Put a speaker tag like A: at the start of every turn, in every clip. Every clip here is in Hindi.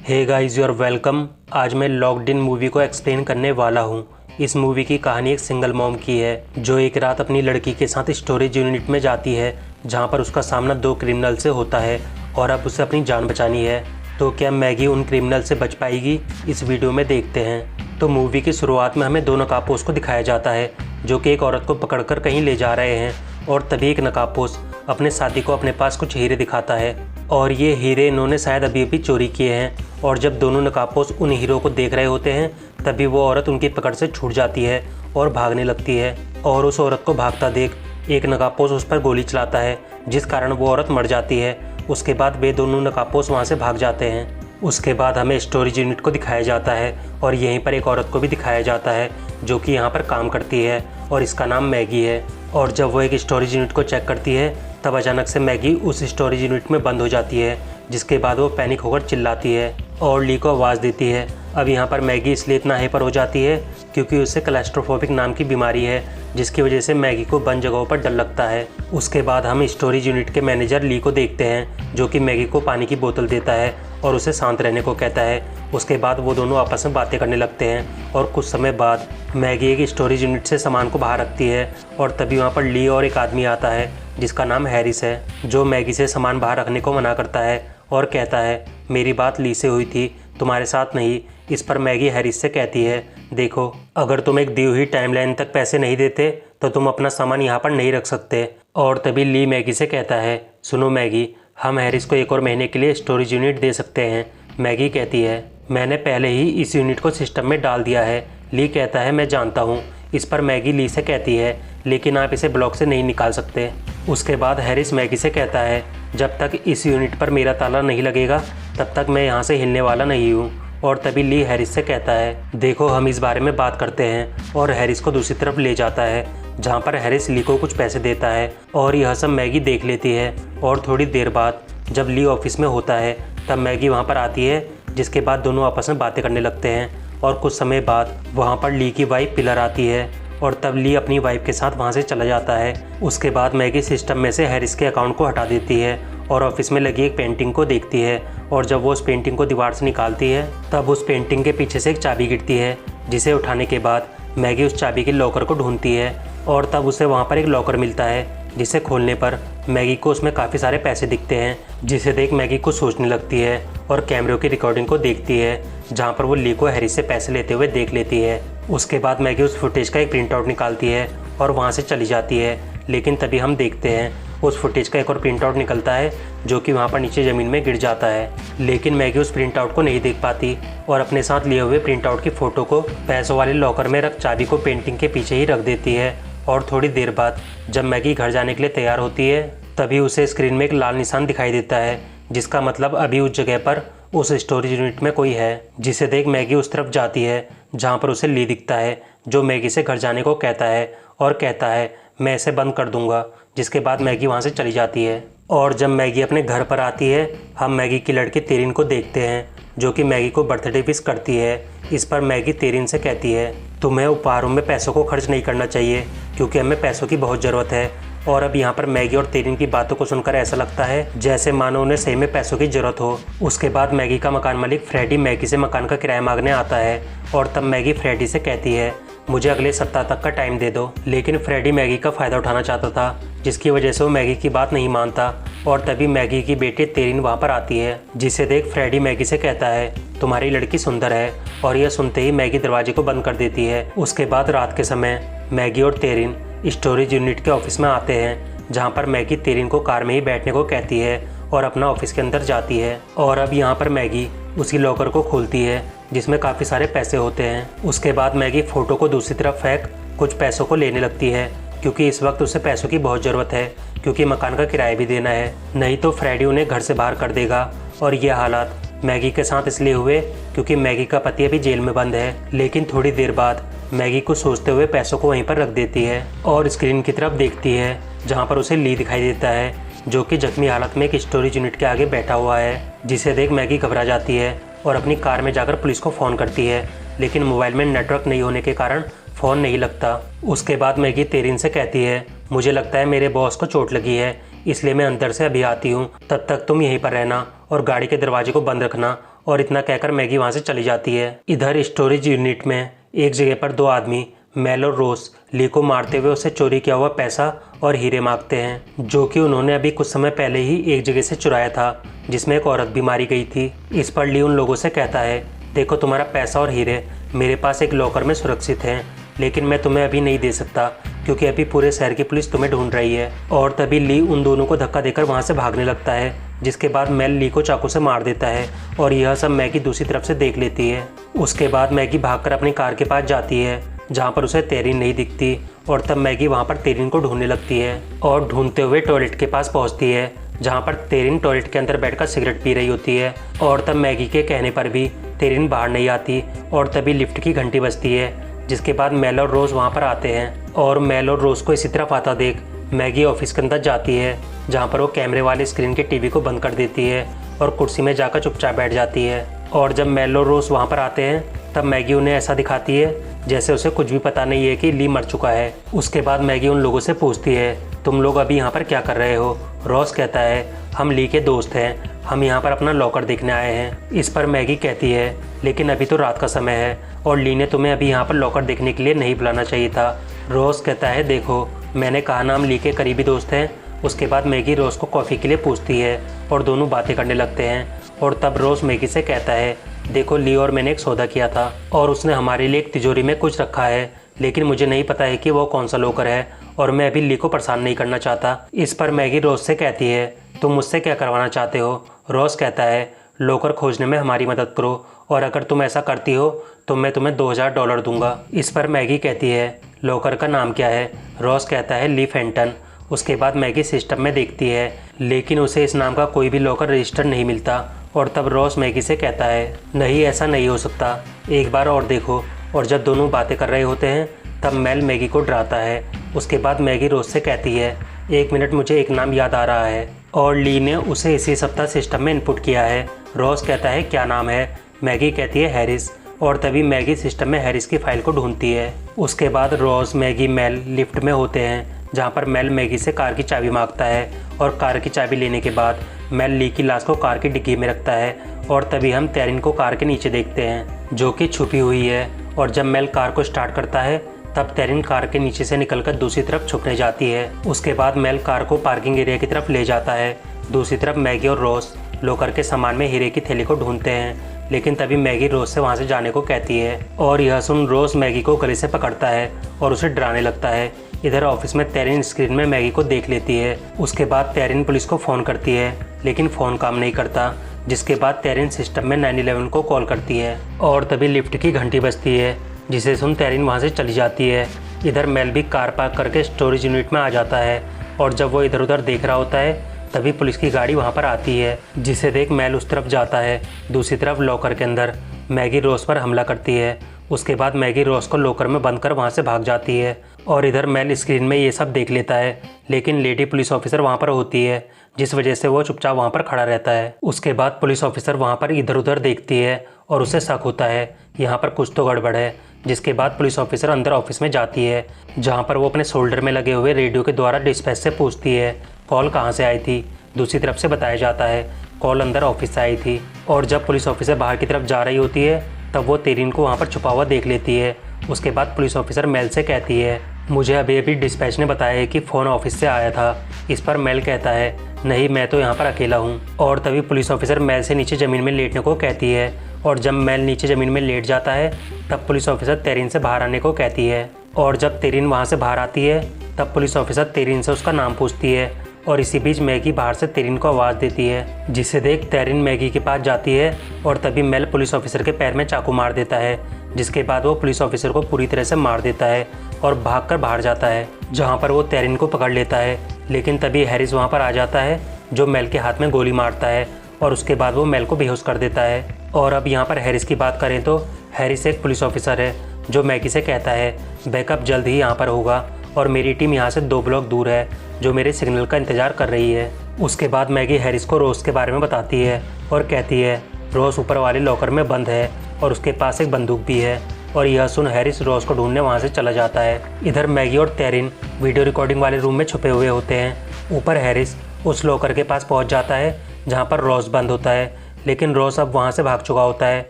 A: Hey guys, you are welcome. आज मैं लॉक्ड इन मूवी को एक्सप्लेन करने वाला हूँ। इस मूवी की कहानी एक सिंगल मॉम की है जो एक रात अपनी लड़की के साथ स्टोरेज यूनिट में जाती है, जहाँ पर उसका सामना 2 क्रिमिनल से होता है और अब उसे अपनी जान बचानी है। तो क्या मैगी उन क्रिमिनल से बच पाएगी? इस वीडियो में देखते हैं। तो मूवी की शुरुआत में हमें 2 नकाबपोश को दिखाया जाता है जो कि एक औरत को पकड़कर कहीं ले जा रहे हैं, और तभी एक नकाबपोश अपने साथी को अपने पास कुछ हीरे दिखाता है और ये हीरे इन्होंने शायद अभी अभी चोरी किए हैं। और जब दोनों नकाबपोश उन हीरों को देख रहे होते हैं तभी वो औरत उनकी पकड़ से छूट जाती है और भागने लगती है, और उस औरत को भागता देख एक नकाबपोश उस पर गोली चलाता है, जिस कारण वो औरत मर जाती है। उसके बाद वे दोनों नकाबपोश वहाँ से भाग जाते हैं। उसके बाद हमें स्टोरेज यूनिट को दिखाया जाता है और यहीं पर एक औरत को भी दिखाया जाता है जो कि यहाँ पर काम करती है और इसका नाम मैगी है। और जब वो एक स्टोरेज यूनिट को चेक करती है तब अचानक से मैगी उस स्टोरेज यूनिट में बंद हो जाती है, जिसके बाद वो पैनिक होकर चिल्लाती है और ली को आवाज़ देती है। अब यहाँ पर मैगी इसलिए इतना हाइपर हो जाती है क्योंकि उसे क्लैस्ट्रोफोबिक नाम की बीमारी है, जिसकी वजह से मैगी को बंद जगहों पर डर लगता है। उसके बाद हम स्टोरेज यूनिट के मैनेजर ली को देखते हैं जो कि मैगी को पानी की बोतल देता है और उसे शांत रहने को कहता है। उसके बाद वो दोनों आपस में बातें करने लगते हैं और कुछ समय बाद मैगी एक स्टोरेज यूनिट से सामान को बाहर रखती है और तभी वहाँ पर ली और एक आदमी आता है जिसका नाम हैरिस है, जो मैगी से सामान बाहर रखने को मना करता है और कहता है मेरी बात ली से हुई थी, तुम्हारे साथ नहीं। इस पर मैगी हैरिस से कहती है देखो, अगर तुम एक दी हुई टाइमलाइन तक पैसे नहीं देते तो तुम अपना सामान यहाँ पर नहीं रख सकते। और तभी ली मैगी से कहता है सुनो मैगी, हम हैरिस को 1 और महीने के लिए स्टोरेज यूनिट दे सकते हैं। मैगी कहती है मैंने पहले ही इस यूनिट को सिस्टम में डाल दिया है। ली कहता है मैं जानता हूँ। इस पर मैगी ली से कहती है लेकिन आप इसे ब्लॉक से नहीं निकाल सकते। उसके बाद हैरिस मैगी से कहता है जब तक इस यूनिट पर मेरा ताला नहीं लगेगा तब तक मैं यहाँ से हिलने वाला नहीं हूँ। और तभी ली हैरिस से कहता है देखो, हम इस बारे में बात करते हैं, और हैरिस को दूसरी तरफ ले जाता है जहाँ पर हैरिस ली को कुछ पैसे देता है और यह सब मैगी देख लेती है। और थोड़ी देर बाद जब ली ऑफिस में होता है तब मैगी वहाँ पर आती है, जिसके बाद दोनों आपस में बातें करने लगते हैं। और कुछ समय बाद वहाँ पर ली की वाइफ पिलर आती है और तब ली अपनी वाइफ के साथ वहाँ से चला जाता है। उसके बाद मैगी सिस्टम में से हैरिस के अकाउंट को हटा देती है और ऑफिस में लगी एक पेंटिंग को देखती है, और जब वो उस पेंटिंग को दीवार से निकालती है तब उस पेंटिंग के पीछे से एक चाबी गिरती है, जिसे उठाने के बाद मैगी उस चाबी के लॉकर को ढूंढती है और तब उसे वहाँ पर एक लॉकर मिलता है, जिसे खोलने पर मैगी को उसमें काफ़ी सारे पैसे दिखते हैं, जिसे देख मैगी कुछ सोचने लगती है और कैमरे की रिकॉर्डिंग को देखती है जहाँ पर वो ली को हैरिस से पैसे लेते हुए देख लेती है। उसके बाद मैगी उस फुटेज का एक प्रिंट आउट निकालती है और वहाँ से चली जाती है, लेकिन तभी हम देखते हैं उस फुटेज का एक और प्रिंट आउट निकलता है जो कि वहाँ पर नीचे ज़मीन में गिर जाता है। लेकिन मैगी उस प्रिंट आउट को नहीं देख पाती और अपने साथ लिए हुए प्रिंट आउट की फ़ोटो को पैसों वाले लॉकर में रख चाबी को पेंटिंग के पीछे ही रख देती है। और थोड़ी देर बाद जब मैगी घर जाने के लिए तैयार होती है तभी उसे स्क्रीन में एक लाल निशान दिखाई देता है, जिसका मतलब अभी उस जगह पर उस स्टोरेज यूनिट में कोई है, जिसे देख मैगी उस तरफ जाती है जहाँ पर उसे ली दिखता है, जो मैगी से घर जाने को कहता है और कहता है मैं इसे बंद कर दूंगा, जिसके बाद मैगी वहाँ से चली जाती है। और जब मैगी अपने घर पर आती है हम मैगी की लड़की तेरिन को देखते हैं जो कि मैगी को बर्थडे विश करती है। इस पर मैगी तेरिन से कहती है तुम्हें उपहारों में पैसों को खर्च नहीं करना चाहिए क्योंकि हमें पैसों की बहुत ज़रूरत है। और अब यहाँ पर मैगी और तेरिन की बातों को सुनकर ऐसा लगता है जैसे मानो उन्हें सही में पैसों की ज़रूरत हो। उसके बाद मैगी का मकान मालिक फ्रेडी मैगी से मकान का किराया मांगने आता है और तब मैगी फ्रेडी से कहती है मुझे अगले सप्ताह तक का टाइम दे दो। लेकिन फ्रेडी मैगी का फ़ायदा उठाना चाहता था, जिसकी वजह से वो मैगी की बात नहीं मानता। और तभी मैगी की बेटी तेरिन वहाँ पर आती है, जिसे देख फ्रेडी मैगी से कहता है तुम्हारी लड़की सुंदर है, और यह सुनते ही मैगी दरवाजे को बंद कर देती है। उसके बाद रात के समय मैगी और तेरिन स्टोरेज यूनिट के ऑफिस में आते हैं, जहाँ पर मैगी तेरिन को कार में ही बैठने को कहती है और अपना ऑफिस के अंदर जाती है। और अब यहाँ पर मैगी उसी लॉकर को खोलती है जिसमें काफ़ी सारे पैसे होते हैं। उसके बाद मैगी फ़ोटो को दूसरी तरफ फेंक कुछ पैसों को लेने लगती है क्योंकि इस वक्त उसे पैसों की बहुत ज़रूरत है, क्योंकि मकान का किराया भी देना है, नहीं तो फ्रेडी उन्हें घर से बाहर कर देगा। और ये हालात मैगी के साथ इसलिए हुए क्योंकि मैगी का पति अभी जेल में बंद है। लेकिन थोड़ी देर बाद मैगी को सोचते हुए पैसों को वहीं पर रख देती है और स्क्रीन की तरफ देखती है जहाँ पर उसे ली दिखाई देता है जो कि जख्मी हालत में एक स्टोरेज यूनिट के आगे बैठा हुआ है, जिसे देख मैगी घबरा जाती है और अपनी कार में जाकर पुलिस को फ़ोन करती है, लेकिन मोबाइल में नेटवर्क नहीं होने के कारण फ़ोन नहीं लगता। उसके बाद मैगी तेरिन से कहती है मुझे लगता है मेरे बॉस को चोट लगी है, इसलिए मैं अंदर से अभी आती हूँ, तब तक तुम यहीं पर रहना और गाड़ी के दरवाजे को बंद रखना और इतना कहकर मैगी वहाँ से चली जाती है। इधर स्टोरेज यूनिट में एक जगह पर दो आदमी मेल और रोज ली को मारते हुए उससे चोरी किया हुआ पैसा और हीरे मांगते हैं, जो कि उन्होंने अभी कुछ समय पहले ही एक जगह से चुराया था जिसमें एक औरत भी मारी गई थी। इस पर ली उन लोगों से कहता है, देखो तुम्हारा पैसा और हीरे मेरे पास एक लॉकर में सुरक्षित हैं, लेकिन मैं तुम्हें अभी नहीं दे सकता क्योंकि अभी पूरे शहर की पुलिस तुम्हें ढूंढ रही है। और तभी ली उन दोनों को धक्का देकर वहाँ से भागने लगता है, जिसके बाद मेल ली को चाकू से मार देता है और यह सब मैगी दूसरी तरफ से देख लेती है। उसके बाद मैगी भागकर अपनी कार के पास जाती है जहाँ पर उसे तेरिन नहीं दिखती और तब मैगी वहाँ पर तेरिन को ढूंढने लगती है और ढूंढते हुए टॉयलेट के पास पहुँचती है जहाँ पर तेरिन टॉयलेट के अंदर बैठकर सिगरेट पी रही होती है। और तब मैगी के कहने पर भी तेरिन बाहर नहीं आती और तभी लिफ्ट की घंटी बजती है, जिसके बाद मेल और रोज वहाँ पर आते हैं और मेल और रोज को इसी तरफ आता देख मैगी ऑफिस के अंदर जाती है जहाँ पर वो कैमरे वाले स्क्रीन के टीवी को बंद कर देती है और कुर्सी में जाकर चुपचाप बैठ जाती है। और जब मेल और रोज वहाँ पर आते हैं तब मैगी उन्हें ऐसा दिखाती है जैसे उसे कुछ भी पता नहीं है कि ली मर चुका है। उसके बाद मैगी उन लोगों से पूछती है, तुम लोग अभी यहाँ पर क्या कर रहे हो? रॉस कहता है, हम ली के दोस्त हैं, हम यहाँ पर अपना लॉकर देखने आए हैं। इस पर मैगी कहती है, लेकिन अभी तो रात का समय है और ली ने तुम्हें अभी यहाँ पर लॉकर देखने के लिए नहीं बुलाना चाहिए था। रॉस कहता है, देखो मैंने कहा ना हम ली के करीबी दोस्त हैं। उसके बाद मैगी रोज़ को कॉफ़ी के लिए पूछती है और दोनों बातें करने लगते हैं। और तब रोज़ मैगी से कहता है, देखो ली और मैंने एक सौदा किया था और उसने हमारे लिए एक तिजोरी में कुछ रखा है, लेकिन मुझे नहीं पता है कि वो कौन सा लॉकर है और मैं अभी ली को परेशान नहीं करना चाहता। इस पर मैगी रोज़ से कहती है, तुम मुझसे क्या करवाना चाहते हो? रोज़ कहता है, लॉकर खोजने में हमारी मदद करो और अगर तुम ऐसा करती हो तो मैं तुम्हें $2000 दूंगा। इस पर मैगी कहती है, लॉकर का नाम क्या है? रॉस कहता है, ली फेंटन। उसके बाद मैगी सिस्टम में देखती है, लेकिन उसे इस नाम का कोई भी लॉकर रजिस्टर नहीं मिलता। और तब रॉस मैगी से कहता है, नहीं ऐसा नहीं हो सकता, एक बार और देखो। और जब दोनों बातें कर रहे होते हैं तब मेल मैगी को डराता है। उसके बाद मैगी रोज से कहती है, एक मिनट मुझे एक नाम याद आ रहा है और ली ने उसे इसी सप्ताह सिस्टम में इनपुट किया है। रॉस कहता है, क्या नाम है? मैगी कहती है, हैरिस। और तभी मैगी सिस्टम में हैरिस की फाइल को ढूंढती है। उसके बाद रॉस मैगी मेल लिफ्ट में होते हैं जहाँ पर मेल मैगी से कार की चाबी मांगता है और कार की चाबी लेने के बाद मेल ली की लाश को कार की डिग्गी में रखता है। और तभी हम तेरिन को कार के नीचे देखते हैं जो कि छुपी हुई है। और जब मेल कार को स्टार्ट करता है तब तेरिन कार के नीचे से निकलकर दूसरी तरफ छुपने जाती है। उसके बाद मेल कार को पार्किंग एरिया की तरफ ले जाता है। दूसरी तरफ मैगी और रॉस लॉकर के सामान में हीरे की थैली को ढूंढते हैं, लेकिन तभी मैगी रोज से वहाँ से जाने को कहती है। और यह सुन रोज मैगी को गले से पकड़ता है और उसे डराने लगता है। इधर ऑफिस में तेरिन स्क्रीन में मैगी को देख लेती है। उसके बाद तेरिन पुलिस को फ़ोन करती है, लेकिन फ़ोन काम नहीं करता, जिसके बाद तेरिन सिस्टम में 911 को कॉल करती है। और तभी लिफ्ट की घंटी बजती है, जिसे सुन तेरिन वहाँ से चली जाती है। इधर मेल भी कार पार्क करके स्टोरेज यूनिट में आ जाता है और जब वो इधर उधर देख रहा होता है तभी पुलिस की गाड़ी वहाँ पर आती है, जिसे देख मेल उस तरफ जाता है। दूसरी तरफ लॉकर के अंदर मैगी रोज पर हमला करती है। उसके बाद मैगी रोज को लॉकर में बंद कर वहाँ से भाग जाती है। और इधर मेल स्क्रीन में ये सब देख लेता है, लेकिन लेडी पुलिस ऑफिसर वहाँ पर होती है, जिस वजह से वो चुपचाप वहाँ पर खड़ा रहता है। उसके बाद पुलिस ऑफिसर वहाँ पर इधर उधर देखती है और उसे शक होता है यहाँ पर कुछ तो गड़बड़ है। जिसके बाद पुलिस ऑफिसर अंदर ऑफिस में जाती है, जहाँ पर वो अपने शोल्डर में लगे हुए रेडियो के द्वारा डिस्पैच से पूछती है, कॉल कहाँ से आई थी? दूसरी तरफ से बताया जाता है, कॉल अंदर ऑफिस से आई थी। और जब पुलिस ऑफिसर बाहर की तरफ जा रही होती है तब वो तेरिन को वहाँ पर छुपा हुआ देख लेती है। उसके बाद पुलिस ऑफिसर मेल से कहती है, मुझे अभी अभी डिस्पैच ने बताया है कि फ़ोन ऑफिस से आया था। इस पर मेल कहता है, नहीं मैं तो यहाँ पर अकेला हूँ। और तभी पुलिस ऑफिसर मेल से नीचे ज़मीन में लेटने को कहती है और जब मेल नीचे ज़मीन में लेट जाता है तब पुलिस ऑफिसर तेरिन से बाहर आने को कहती है। और जब तेरिन वहाँ से बाहर आती है तब पुलिस ऑफिसर तेरिन से उसका नाम पूछती है और इसी बीच मैगी बाहर से तेरिन को आवाज़ देती है, जिसे देख तेरिन मैगी के पास जाती है और तभी मेल पुलिस ऑफिसर के पैर में चाकू मार देता है, जिसके बाद वो पुलिस ऑफिसर को पूरी तरह से मार देता है और भागकर बाहर जाता है, जहाँ पर वो तेरिन को पकड़ लेता है। लेकिन तभी हैरिस वहाँ पर आ जाता है जो मेल के हाथ में गोली मारता है और उसके बाद वो मेल को बेहोश कर देता है। और अब यहाँ पर हैरिस की बात करें तो हैरिस एक पुलिस ऑफिसर है जो मैगी से कहता है, बैकअप जल्द ही यहाँ पर होगा और मेरी टीम यहाँ से 2 ब्लॉक दूर है जो मेरे सिग्नल का इंतज़ार कर रही है। उसके बाद मैगी हैरिस को रोज़ के बारे में बताती है और कहती है, रोज़ ऊपर वाले लॉकर में बंद है और उसके पास एक बंदूक भी है। और यह सुन हैरिस रोज़ को ढूंढने वहाँ से चला जाता है। इधर मैगी और तेरिन वीडियो रिकॉर्डिंग वाले रूम में छुपे हुए होते हैं। ऊपर हैरिस उस लॉकर के पास पहुँच जाता है जहाँ पर रोज़ बंद होता है, लेकिन रॉस अब वहाँ से भाग चुका होता है।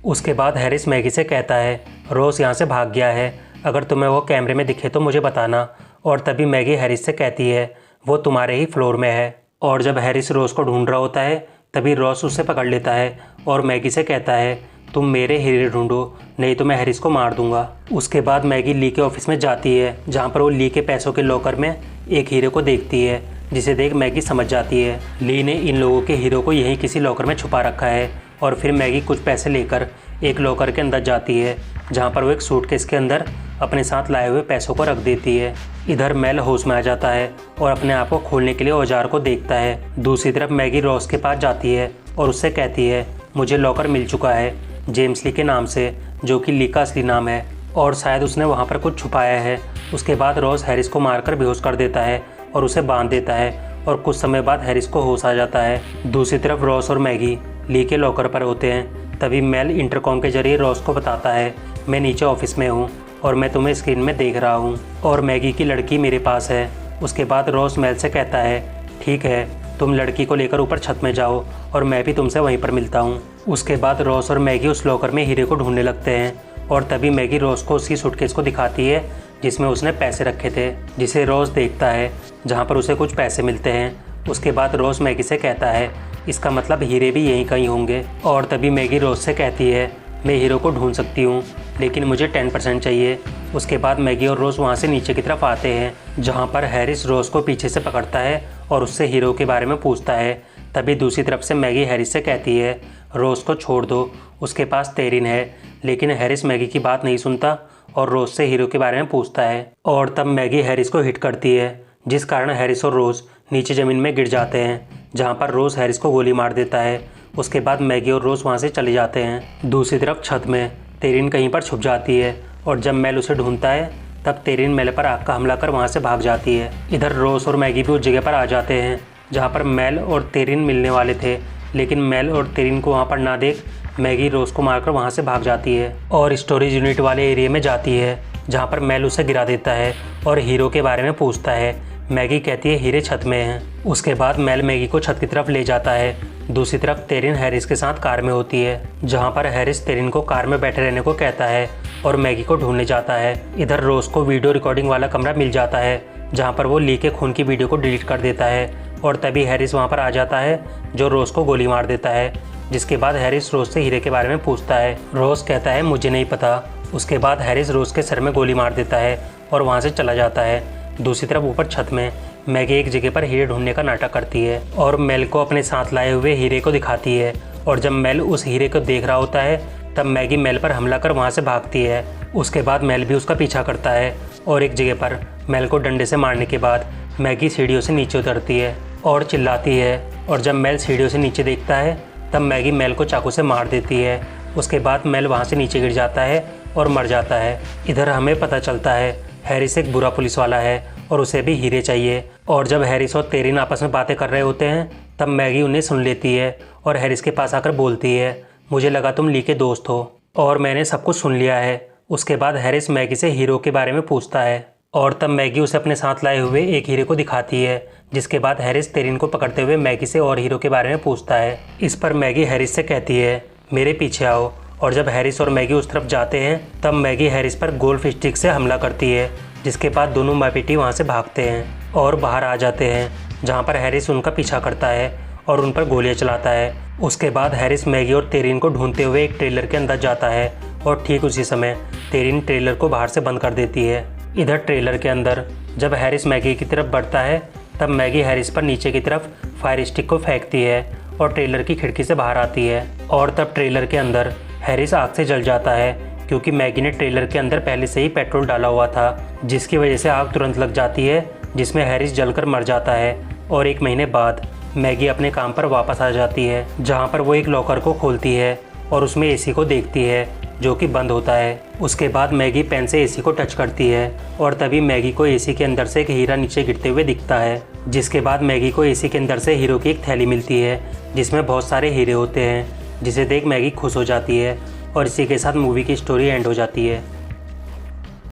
A: उसके बाद हैरिस मैगी से कहता है रॉस यहाँ से भाग गया है, अगर तुम्हें वो कैमरे में दिखे तो मुझे बताना। और तभी मैगी हैरिस से कहती है वो तुम्हारे ही फ्लोर में है। और जब हैरिस रॉस को ढूंढ रहा होता है तभी रॉस उसे पकड़ लेता है और मैगी से कहता है तुम मेरे हीरे ढूंढो, नहीं तो मैं हैरिस को मार दूंगा। उसके बाद मैगी ली के ऑफिस में जाती है जहाँ पर वो ली के पैसों के लॉकर में एक हीरे को देखती है, जिसे देख मैगी समझ जाती है ली ने इन लोगों के हीरो को यहीं किसी लॉकर में छुपा रखा है। और फिर मैगी कुछ पैसे लेकर एक लॉकर के अंदर जाती है जहाँ पर वो एक सूटकेस के अंदर अपने साथ लाए हुए पैसों को रख देती है। इधर मेल होश में आ जाता है और अपने आप को खोलने के लिए औजार को देखता है। दूसरी तरफ मैगी रॉस के पास जाती है और उससे कहती है मुझे लॉकर मिल चुका है जेम्स ली के नाम से, जो कि ली का असली नाम है, और शायद उसने वहाँ पर कुछ छुपाया है। उसके बाद रॉस हैरिस को मारकर बेहोश कर देता है और उसे बांध देता है और कुछ समय बाद हैरिस को होश आ जाता है। दूसरी तरफ रॉस और मैगी ली के लॉकर पर होते हैं। तभी मेल इंटरकॉम के जरिए रॉस को बताता है मैं नीचे ऑफिस में हूँ और मैं तुम्हें स्क्रीन में देख रहा हूँ और मैगी की लड़की मेरे पास है। उसके बाद रॉस मेल से कहता है ठीक है, तुम लड़की को लेकर ऊपर छत में जाओ और मैं भी तुमसे वहीं पर मिलता हूँ। उसके बाद रॉस और मैगी उस लॉकर में हीरे को ढूंढने लगते हैं और तभी मैगी रॉस को उसकी सूटकेस को दिखाती है जिसमें उसने पैसे रखे थे, जिसे रॉस देखता है जहाँ पर उसे कुछ पैसे मिलते हैं। उसके बाद रॉस मैगी से कहता है इसका मतलब हीरे भी यहीं कहीं होंगे। और तभी मैगी रॉस से कहती है मैं हीरो को ढूंढ सकती हूँ लेकिन मुझे 10% चाहिए। उसके बाद मैगी और रॉस वहाँ से नीचे की तरफ आते हैं जहाँ पर हैरिस रॉस को पीछे से पकड़ता है और उससे हीरो के बारे में पूछता है। तभी दूसरी तरफ से मैगी हैरिस से कहती है रॉस को छोड़ दो, उसके पास तेरिन है। लेकिन हैरिस मैगी की बात नहीं सुनता और रॉस से हीरो के बारे में पूछता है। और तब मैगी हैरिस को हिट करती है जिस कारण हैरिस और रॉस नीचे ज़मीन में गिर जाते हैं जहाँ पर रॉस हैरिस को गोली मार देता है। उसके बाद मैगी और रॉस वहाँ से चले जाते हैं। दूसरी तरफ छत में तेरिन कहीं पर छुप जाती है और जब मेल उसे ढूंढता है तब तेरिन मेल पर आग का हमला कर वहाँ से भाग जाती है। इधर रॉस और मैगी भी उस जगह पर आ जाते हैं जहाँ पर मेल और तेरिन मिलने वाले थे, लेकिन मेल और तेरिन को वहाँ पर ना देख मैगी रॉस को मारकर वहाँ से भाग जाती है और स्टोरेज यूनिट वाले एरिया में जाती है जहाँ पर मेल उसे गिरा देता है और हीरो के बारे में पूछता है। मैगी कहती है हीरे छत में हैं। उसके बाद मेल मैगी को छत की तरफ ले जाता है। दूसरी तरफ तेरिन हैरिस के साथ कार में होती है जहाँ पर हैरिस तेरिन को कार में बैठे रहने को कहता है और मैगी को ढूंढने जाता है। इधर रॉस को वीडियो रिकॉर्डिंग वाला कमरा मिल जाता है जहाँ पर वो ली के खून की वीडियो को डिलीट कर देता है और तभी हैरिस वहाँ पर आ जाता है जो रॉस को गोली मार देता है। जिसके बाद हैरिस रॉस से हीरे के बारे में पूछता है। रॉस कहता है मुझे नहीं पता। उसके बाद हैरिस रॉस के सर में गोली मार देता है और वहाँ से चला जाता है। दूसरी तरफ ऊपर छत में मैगी एक जगह पर हीरे ढूंढने का नाटक करती है और मेल को अपने साथ लाए हुए हीरे को दिखाती है। और जब मेल उस हीरे को देख रहा होता है तब मैगी मेल पर हमला कर वहाँ से भागती है। उसके बाद मेल भी उसका पीछा करता है और एक जगह पर मेल को डंडे से मारने के बाद मैगी सीढ़ियों से नीचे उतरती है और चिल्लाती है। और जब मेल सीढ़ियों से नीचे देखता है तब मैगी मेल को चाकू से मार देती है। उसके बाद मेल वहाँ से नीचे गिर जाता है और मर जाता है। इधर हमें पता चलता है हैरिस एक बुरा पुलिस वाला है और उसे भी हीरे चाहिए। और जब हैरिस और तेरिन आपस में बातें कर रहे होते हैं तब मैगी उन्हें सुन लेती है और हैरिस के पास आकर बोलती है मुझे लगा तुम ली के दोस्त हो और मैंने सब कुछ सुन लिया है। उसके बाद हैरिस मैगी से हीरो के बारे में पूछता है और तब मैगी उसे अपने साथ लाए हुए एक हीरे को दिखाती है। जिसके बाद हैरिस तेरिन को पकड़ते हुए मैगी से और हीरो के बारे में पूछता है। इस पर मैगी हैरिस से कहती है मेरे पीछे आओ। और जब हैरिस और मैगी उस तरफ जाते हैं तब मैगी हैरिस पर गोल्फ स्टिक से हमला करती है, जिसके बाद दोनों मापेटी वहाँ से भागते हैं और बाहर आ जाते हैं जहाँ पर हैरिस उनका पीछा करता है और उन पर गोलियाँ चलाता है। उसके बाद हैरिस मैगी और तेरिन को ढूंढते हुए एक ट्रेलर के अंदर जाता है और ठीक उसी समय तेरिन ट्रेलर को बाहर से बंद कर देती है। इधर ट्रेलर के अंदर जब हैरिस मैगी की तरफ बढ़ता है तब मैगी हैरिस पर नीचे की तरफ फायर स्टिक को फेंकती है और ट्रेलर की खिड़की से बाहर आती है। और तब ट्रेलर के अंदर हैरिस आग से जल जाता है क्योंकि मैगी ने ट्रेलर के अंदर पहले से ही पेट्रोल डाला हुआ था, जिसकी वजह से आग तुरंत लग जाती है जिसमें हैरिस जलकर मर जाता है। और एक महीने बाद मैगी अपने काम पर वापस आ जाती है जहाँ पर वो एक लॉकर को खोलती है और उसमें एसी को देखती है जो कि बंद होता है। उसके बाद मैगी पेन से एसी को टच करती है और तभी मैगी को एसी के अंदर से एक हीरा नीचे गिरते हुए दिखता है। जिसके बाद मैगी को एसी के अंदर से हीरो की एक थैली मिलती है जिसमें बहुत सारे हीरे होते हैं, जिसे देख मैगी खुश हो जाती है और इसी के साथ मूवी की स्टोरी एंड हो जाती है।